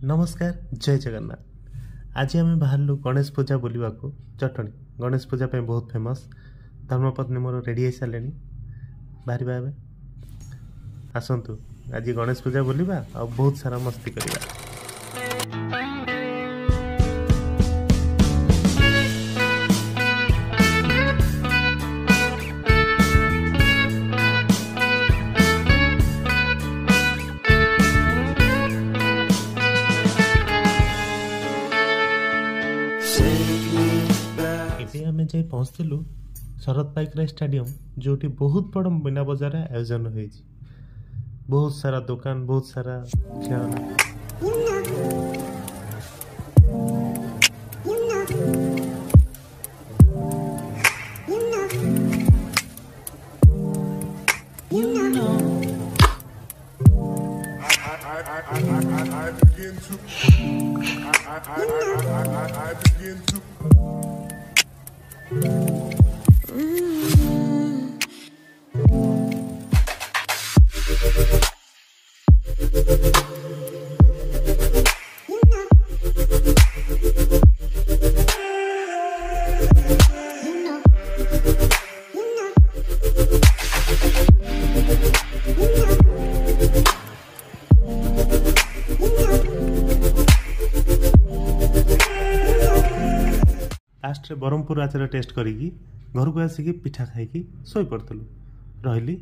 नमस्कार जय जगन्नाथ। आज आम बाहर गणेश पूजा बुलवा को जटणी गणेश पूजा पे बहुत फेमस। धर्मपत्नी मोर रेडी हो सारे बाहर आसतु आज गणेश पूजा बुलवा और बहुत सारा मस्ती करवा। आम जा पहुँचलु शरद पाइकराय स्टेडियम जो बहुत बड़ मीना बजार आयोजन हो बहुत सारा दुकान बहुत सारा लास्ट रे ब्रह्मपुर आचार टेस्ट करी घर को आसिकी पिठा खाई शोई पड़तलु रही।